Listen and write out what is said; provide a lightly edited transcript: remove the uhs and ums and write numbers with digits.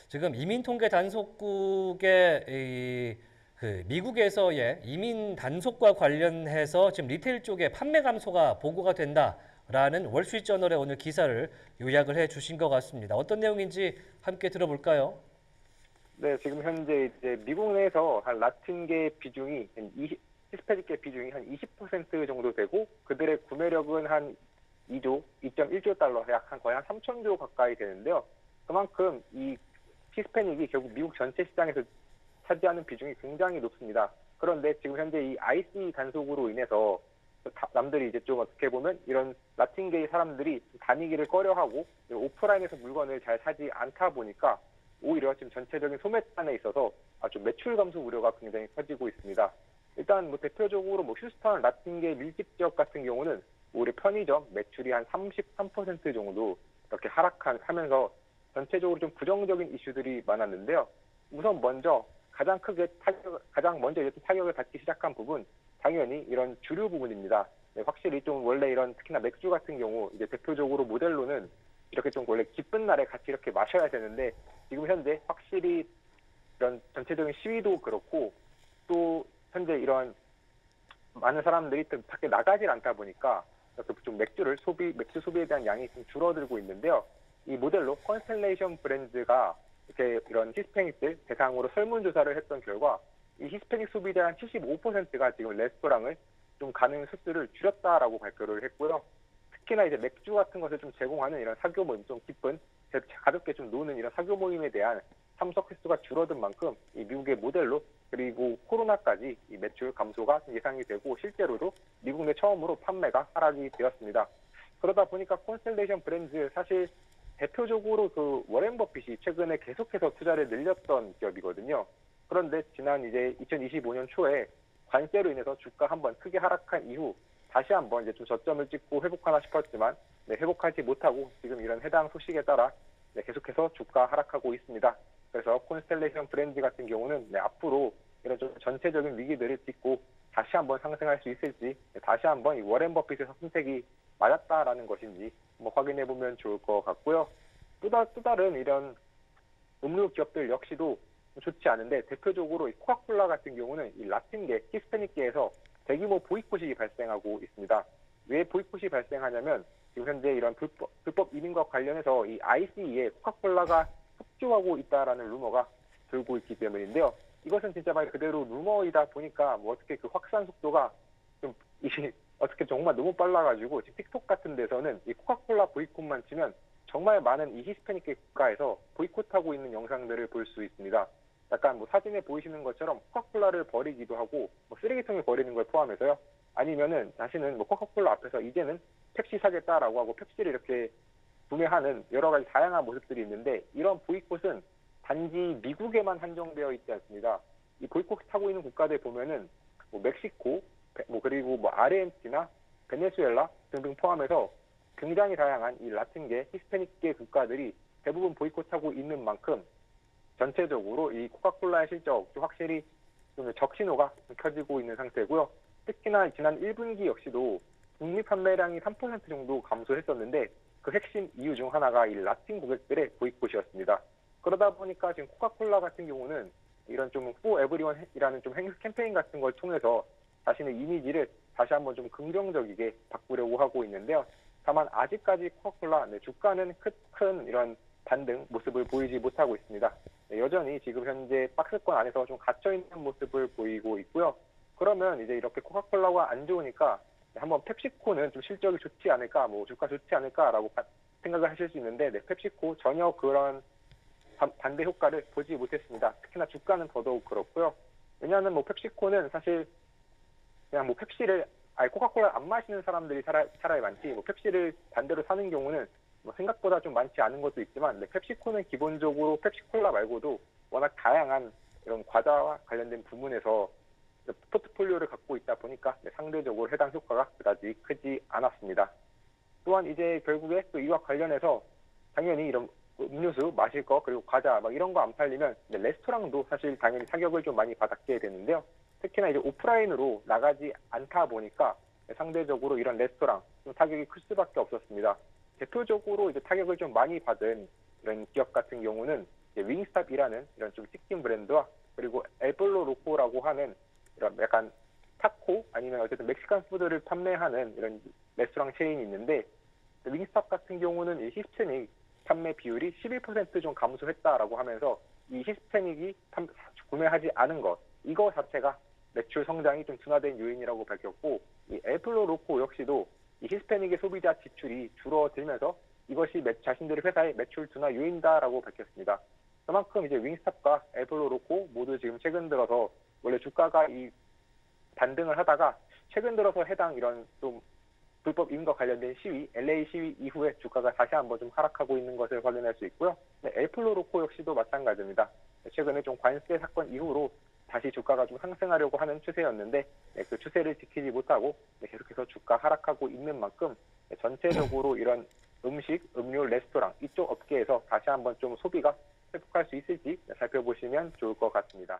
지금 이민 통계 단속국의 그 미국에서의 이민 단속과 관련해서 지금 리테일 쪽에 판매 감소가 보고가 된다라는 월스트리트저널의 오늘 기사를 요약을 해 주신 것 같습니다. 어떤 내용인지 함께 들어볼까요? 네, 지금 현재 이제 미국 내에서 한 라틴계 비중이 히스패닉계 비중이 한 20% 정도 되고 그들의 구매력은 한 2조, 2.1조 달러, 약 한 거의 한 3천조 가까이 되는데요. 그만큼 이 히스패닉이 결국 미국 전체 시장에서 차지하는 비중이 굉장히 높습니다. 그런데 지금 현재 이 IC 단속으로 인해서 남들이 이제 좀 어떻게 보면 이런 라틴계의 사람들이 다니기를 꺼려하고 오프라인에서 물건을 잘 사지 않다 보니까 오히려 지금 전체적인 소매단에 있어서 아주 매출 감소 우려가 굉장히 커지고 있습니다. 일단 뭐 대표적으로 뭐 휴스턴 라틴계 밀집 지역 같은 경우는 올해 편의점 매출이 한 33% 정도 이렇게 하락하면서 전체적으로 좀 부정적인 이슈들이 많았는데요. 우선 먼저 가장 먼저 이제 타격을 받기 시작한 부분, 당연히 이런 주류 부분입니다. 네, 확실히 좀 원래 이런 특히나 맥주 같은 경우 이제 대표적으로 모델로는 이렇게 좀 원래 기쁜 날에 같이 이렇게 마셔야 되는데 지금 현재 확실히 이런 전체적인 시위도 그렇고 또 현재 이런 많은 사람들이 또 밖에 나가질 않다 보니까 이렇게 좀 맥주 소비에 대한 양이 좀 줄어들고 있는데요. 이 모델로 컨스텔레이션 브랜드가 이렇게 이런 히스패닉들 대상으로 설문조사를 했던 결과 이 히스패닉 소비자 한 75%가 지금 레스토랑을 좀 가는 수수를 줄였다라고 발표를 했고요. 특히나 이제 맥주 같은 것을 좀 제공하는 이런 사교 모임, 좀 기쁜 가볍게 좀 노는 이런 사교 모임에 대한 참석 횟수가 줄어든 만큼 이 미국의 모델로 그리고 코로나까지 이 매출 감소가 예상이 되고 실제로도 미국 내 처음으로 판매가 하락이 되었습니다. 그러다 보니까 콘스텔레이션 브랜드 사실 대표적으로 그 워렌 버핏이 최근에 계속해서 투자를 늘렸던 기업이거든요. 그런데 지난 이제 2025년 초에 관세로 인해서 주가 한번 크게 하락한 이후 다시 한번 이제 좀 저점을 찍고 회복하나 싶었지만 네, 회복하지 못하고 지금 이런 해당 소식에 따라 네, 계속해서 주가 하락하고 있습니다. 그래서 콘스텔레이션 브랜드 같은 경우는 네, 앞으로 이런 좀 전체적인 위기들을 딛고 다시 한번 상승할 수 있을지 네, 다시 한번 이 워렌 버핏의 선택이 맞았다라는 것인지 뭐 확인해 보면 좋을 것 같고요. 또 다른 이런 음료 기업들 역시도 좋지 않은데 대표적으로 이 코카콜라 같은 경우는 이 라틴계, 히스패닉계에서 대규모 보이콧이 발생하고 있습니다. 왜 보이콧이 발생하냐면 지금 현재 이런 불법 이민과 관련해서 이 ICE에 코카콜라가 협조하고 있다라는 루머가 돌고 있기 때문인데요. 이것은 진짜 말 그대로 루머이다 보니까 뭐 어떻게 그 확산 속도가 좀 이게 어떻게 정말 너무 빨라가지고 지금 틱톡 같은 데서는 이 코카콜라 보이콧만 치면 정말 많은 이 히스패닉 국가에서 보이콧하고 있는 영상들을 볼 수 있습니다. 약간 뭐 사진에 보이시는 것처럼 코카콜라를 버리기도 하고 뭐 쓰레기통에 버리는 걸 포함해서요. 아니면은 자신은 뭐 코카콜라 앞에서 이제는 펩시 사겠다라고 하고 펩시를 이렇게 구매하는 여러 가지 다양한 모습들이 있는데 이런 보이콧은 단지 미국에만 한정되어 있지 않습니다. 이 보이콧하고 있는 국가들 보면은 뭐 멕시코, 뭐 그리고 뭐 아르헨티나, 베네수엘라 등등 포함해서 굉장히 다양한 이 라틴계, 히스패닉계 국가들이 대부분 보이콧하고 있는 만큼 전체적으로 이 코카콜라의 실적 확실히 좀 적신호가 켜지고 있는 상태고요. 특히나 지난 1분기 역시도 북미 판매량이 3% 정도 감소했었는데 그 핵심 이유 중 하나가 이 라틴 고객들의 보이콧이었습니다. 그러다 보니까 지금 코카콜라 같은 경우는 이런 좀 For Everyone이라는 좀 캠페인 같은 걸 통해서 자신의 이미지를 다시 한번 좀 긍정적이게 바꾸려고 하고 있는데요. 다만 아직까지 코카콜라 주가는 큰 이런 반등 모습을 보이지 못하고 있습니다. 네, 여전히 지금 현재 박스권 안에서 좀 갇혀 있는 모습을 보이고 있고요. 그러면 이제 이렇게 코카콜라가 안 좋으니까 한번 펩시코는 좀 실적이 좋지 않을까, 뭐 주가 좋지 않을까라고 생각을 하실 수 있는데, 네, 펩시코 전혀 그런 반대 효과를 보지 못했습니다. 특히나 주가는 더더욱 그렇고요. 왜냐하면 뭐 펩시코는 사실 그냥 뭐 코카콜라 안 마시는 사람들이 차라리 많지, 뭐 펩시를 반대로 사는 경우는 뭐 생각보다 좀 많지 않은 것도 있지만, 네, 펩시코는 기본적으로 펩시콜라 말고도 워낙 다양한 이런 과자와 관련된 부문에서 포트폴리오를 갖고 있다 보니까 네, 상대적으로 해당 효과가 그다지 크지 않았습니다. 또한 이제 결국에 또 이와 관련해서 당연히 이런 음료수 마실 거 그리고 과자 막 이런 거 안 팔리면 레스토랑도 사실 당연히 타격을 좀 많이 받게 되는데요. 특히나 이제 오프라인으로 나가지 않다 보니까 상대적으로 이런 레스토랑 좀 타격이 클 수밖에 없었습니다. 대표적으로 이제 타격을 좀 많이 받은 이런 기업 같은 경우는 이제 윙스탑이라는 이런 좀 치킨 브랜드와 그리고 엘폴로 로코라고 하는 이런 약간 타코 아니면 어쨌든 멕시칸 푸드를 판매하는 이런 레스토랑 체인이 있는데 윙스탑 같은 경우는 이 히스패닉 판매 비율이 11%좀 감소했다라고 하면서 이 히스패닉이 구매하지 않은 것 이거 자체가 매출 성장이 좀 둔화된 요인이라고 밝혔고 이 엘플로 로코 역시도 이 히스패닉의 소비자 지출이 줄어들면서 이것이 자신들의 회사의 매출 둔화 요인이다라고 밝혔습니다. 그만큼 이제 윙스탑과 엘플로 로코 모두 지금 최근 들어서 원래 주가가 이 반등을 하다가 최근 들어서 해당 이런 좀 불법 임과 관련된 시위, LA 시위 이후에 주가가 다시 한번 좀 하락하고 있는 것을 확인할 수 있고요. 네, 엘플로 로코 역시도 마찬가지입니다. 최근에 좀 관세 사건 이후로 다시 주가가 좀 상승하려고 하는 추세였는데 그 추세를 지키지 못하고 계속해서 주가 하락하고 있는 만큼 전체적으로 이런 음식, 음료, 레스토랑 이쪽 업계에서 다시 한번 좀 소비가 회복할 수 있을지 살펴보시면 좋을 것 같습니다.